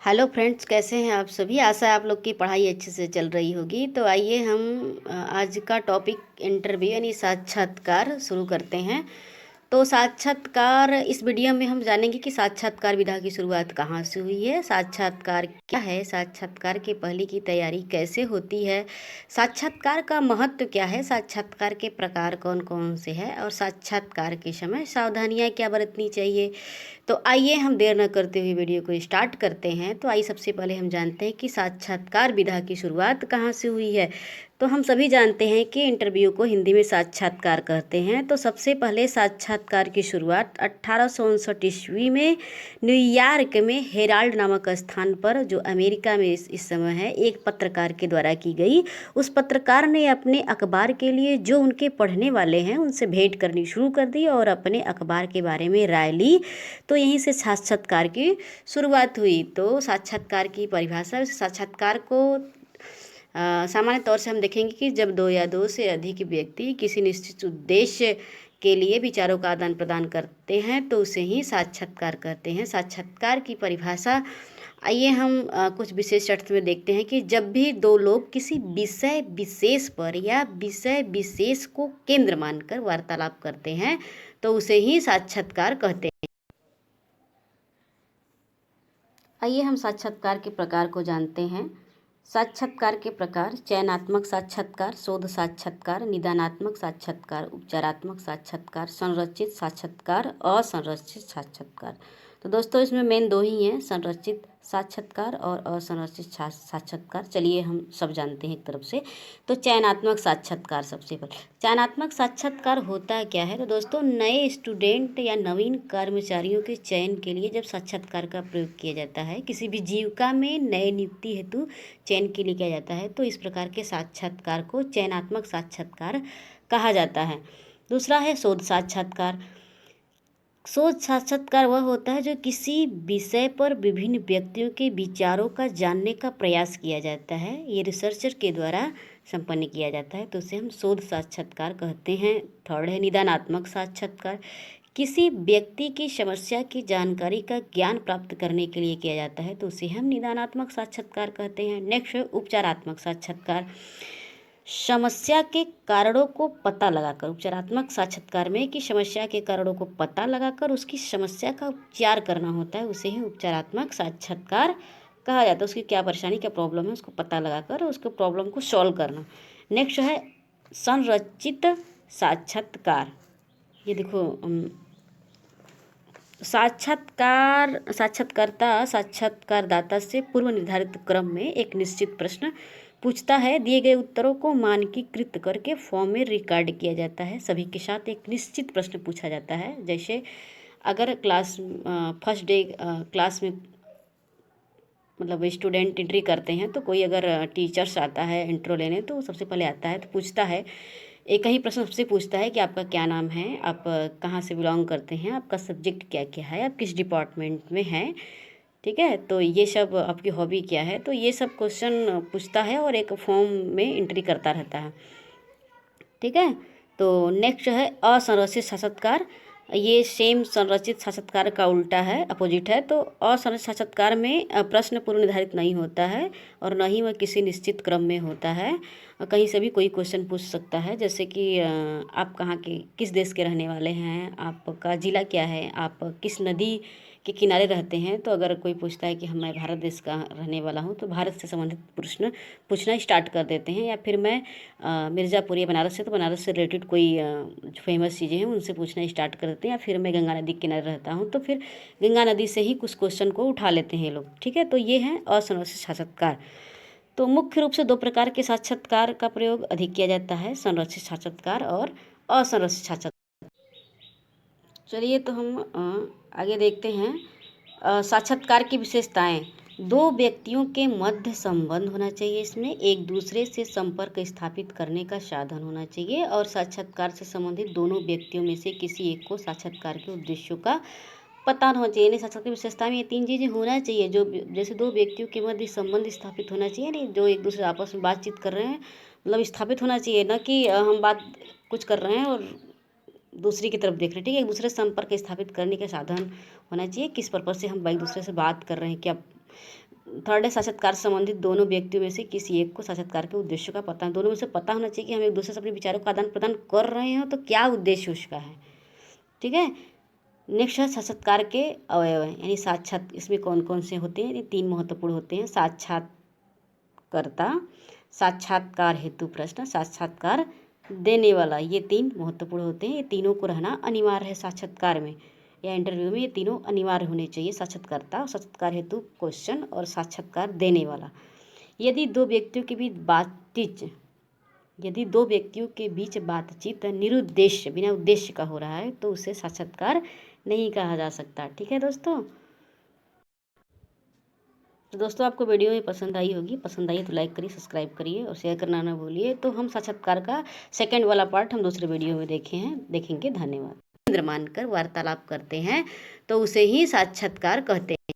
Hello friends, कैसे हैं आप सभी। आशा है आप लोग की पढ़ाई अच्छे से चल रही होगी। तो आइए हम आज का टॉपिक इंटरव्यू यानी साक्षात्कार शुरू करते हैं। तो साक्षात्कार, इस वीडियो में हम जानेंगे कि साक्षात्कार विधा की शुरुआत कहाँ से हुई है, साक्षात्कार क्या है, साक्षात्कार के पहले की तैयारी कैसे होती है, साक्षात्कार का महत्व क्या है, साक्षात्कार के प्रकार कौन कौन से हैं और साक्षात्कार के समय सावधानियाँ क्या बरतनी चाहिए। तो आइए हम देर न करते हुए वीडियो को स्टार्ट करते हैं। तो आइए सबसे पहले हम जानते हैं कि साक्षात्कार विधा की शुरुआत कहाँ से हुई है। तो हम सभी जानते हैं कि इंटरव्यू को हिंदी में साक्षात्कार कहते हैं। तो सबसे पहले साक्षात्कार की शुरुआत 1859 ईस्वी में न्यूयॉर्क में हेराल्ड नामक स्थान पर, जो अमेरिका में इस समय है, एक पत्रकार के द्वारा की गई। उस पत्रकार ने अपने अखबार के लिए जो उनके पढ़ने वाले हैं उनसे भेंट करनी शुरू कर दी और अपने अखबार के बारे में राय ली। तो यहीं से साक्षात्कार की शुरुआत हुई। तो साक्षात्कार की परिभाषा, साक्षात्कार को सामान्य तौर से हम देखेंगे कि जब दो या दो से अधिक व्यक्ति किसी निश्चित उद्देश्य के लिए विचारों का आदान प्रदान करते हैं तो उसे ही साक्षात्कार कहते हैं। साक्षात्कार की परिभाषा आइए हम कुछ विशेष अर्थ में देखते हैं कि जब भी दो लोग किसी विषय विशेष पर या विषय विशेष को केंद्र मानकर वार्तालाप करते हैं तो उसे ही साक्षात्कार कहते हैं। आइए हम साक्षात्कार के प्रकार को जानते हैं। साक्षात्कार के प्रकार: चयनात्मक साक्षात्कार, शोध साक्षात्कार, निदानात्मक साक्षात्कार, उपचारात्मक साक्षात्कार, संरचित साक्षात्कार, असंरचित साक्षात्कार। तो दोस्तों इसमें मेन दो ही हैं, संरचित साक्षात्कार और असंरचित साक्षात्कार। चलिए हम सब जानते हैं एक तरफ से। तो चयनात्मक साक्षात्कार सबसे पहले। चयनात्मक साक्षात्कार होता है क्या है, तो दोस्तों नए स्टूडेंट या नवीन कर्मचारियों के चयन के लिए जब साक्षात्कार का प्रयोग किया जाता है, किसी भी जीविका में नए नियुक्ति हेतु चयन के लिए किया जाता है, तो इस प्रकार के साक्षात्कार को चयनात्मक साक्षात्कार कहा जाता है। दूसरा है शोध साक्षात्कार। शोध साक्षात्कार वह होता है जो किसी विषय पर विभिन्न व्यक्तियों के विचारों का जानने का प्रयास किया जाता है, ये रिसर्चर के द्वारा संपन्न किया जाता है, तो उसे हम शोध साक्षात्कार कहते हैं। थर्ड है निदानात्मक साक्षात्कार। किसी व्यक्ति की समस्या की जानकारी का ज्ञान प्राप्त करने के लिए किया जाता है तो उसे हम निदानात्मक साक्षात्कार कहते हैं। नेक्स्ट है उपचारात्मक साक्षात्कार। समस्या के कारणों को पता लगाकर, उपचारात्मक साक्षात्कार में कि समस्या के कारणों को पता लगाकर उसकी समस्या का उपचार करना होता है, उसे ही उपचारात्मक साक्षात्कार कहा जाता है। उसकी क्या परेशानी, क्या प्रॉब्लम है, उसको पता लगाकर उसको प्रॉब्लम को सॉल्व करना। नेक्स्ट है संरचित साक्षात्कार। ये देखो, साक्षात्कारकर्ता साक्षात्कारदाता से पूर्व निर्धारित क्रम में एक निश्चित प्रश्न पूछता है, दिए गए उत्तरों को मानकीकृत करके फॉर्म में रिकॉर्ड किया जाता है। सभी के साथ एक निश्चित प्रश्न पूछा जाता है। जैसे अगर फर्स्ट डे क्लास में मतलब स्टूडेंट एंट्री करते हैं तो कोई अगर टीचर्स आता है इंट्रो लेने, तो सबसे पहले आता है तो पूछता है, एक ही प्रश्न सबसे पूछता है कि आपका क्या नाम है, आप कहाँ से बिलोंग करते हैं, आपका सब्जेक्ट क्या क्या है, आप किस डिपार्टमेंट में हैं, ठीक है, तो ये सब, आपकी हॉबी क्या है, तो ये सब क्वेश्चन पूछता है और एक फॉर्म में एंट्री करता रहता है, ठीक है। तो नेक्स्ट है असंरचित साक्षात्कार। ये सेम संरचित साक्षात्कार का उल्टा है, अपोजिट है। तो असंरचित साक्षात्कार में प्रश्न पूर्व निर्धारित नहीं होता है और न ही वह किसी निश्चित क्रम में होता है। कहीं से भी कोई क्वेश्चन पूछ सकता है, जैसे कि आप कहाँ के, किस देश के रहने वाले हैं, आपका ज़िला क्या है, आप किस नदी के किनारे रहते हैं। तो अगर कोई पूछता है कि मैं भारत देश का रहने वाला हूँ तो भारत से संबंधित प्रश्न पूछना स्टार्ट कर देते हैं। या फिर मैं मिर्ज़ापुर या बनारस से, तो बनारस से रिलेटेड कोई जो फेमस चीज़ें हैं उनसे पूछना स्टार्ट कर देते हैं। या फिर मैं गंगा नदी के किनारे रहता हूँ तो फिर गंगा नदी से ही कुछ क्वेश्चन को उठा लेते हैं ये लोग, ठीक है। तो ये है असंरचित साक्षात्कार। तो मुख्य रूप से दो प्रकार के साक्षात्कार का प्रयोग अधिक किया जाता है, संरचित साक्षात्कार और असंरचित साक्षात्कार। चलिए तो हम आगे देखते हैं। साक्षात्कार की विशेषताएं: दो व्यक्तियों के मध्य संबंध होना चाहिए, इसमें एक दूसरे से संपर्क स्थापित करने का साधन होना चाहिए, और साक्षात्कार से संबंधित दोनों व्यक्तियों में से किसी एक को साक्षात्कार के उद्देश्यों का पता होना चाहिए। यानी साक्षात्कार की विशेषता में ये तीन चीज़ें होना चाहिए, जो जैसे दो व्यक्तियों के मध्य संबंध स्थापित होना चाहिए, नहीं जो एक दूसरे आपस में बातचीत कर रहे हैं, मतलब स्थापित होना चाहिए, ना कि हम बात कुछ कर रहे हैं और दूसरी की तरफ देख रहे हैं, ठीक है। एक दूसरे संपर्क स्थापित करने के साधन होना चाहिए, किस पर्पज़ से हम एक दूसरे से बात कर रहे हैं, क्या थर्ड है साक्षात्कार संबंधित दोनों व्यक्तियों में से किसी एक को साक्षात्कार के उद्देश्य का पता, दोनों में से पता होना चाहिए कि हम एक दूसरे से अपने विचारों का आदान प्रदान कर रहे हैं तो क्या उद्देश्य उसका है। ठीक है। नेक्स्ट है साक्षात्कार के अवयव, यानी साक्षात इसमें कौन कौन से होते हैं, ये 3 महत्वपूर्ण होते हैं। साक्षात्कारकर्ता, साक्षात्कार हेतु प्रश्न, साक्षात्कार देने वाला, ये 3 महत्वपूर्ण होते हैं। ये तीनों को रहना अनिवार्य है साक्षात्कार में या इंटरव्यू में, ये तीनों अनिवार्य होने चाहिए। साक्षात्कारता, साक्षात्कार हेतु क्वेश्चन और साक्षात्कार देने वाला। यदि दो व्यक्तियों के बीच बातचीत निरुद्देश्य, बिना उद्देश्य का हो रहा है तो उसे साक्षात्कार नहीं कहा जा सकता। ठीक है दोस्तों। तो दोस्तों आपको वीडियो में पसंद आई होगी, पसंद आई तो लाइक करिए, सब्सक्राइब करिए और शेयर करना ना भूलिए। तो हम साक्षात्कार का सेकंड वाला पार्ट हम दूसरे वीडियो में देखेंगे। धन्यवाद। केंद्र मानकर वार्तालाप करते हैं तो उसे ही साक्षात्कार कहते हैं।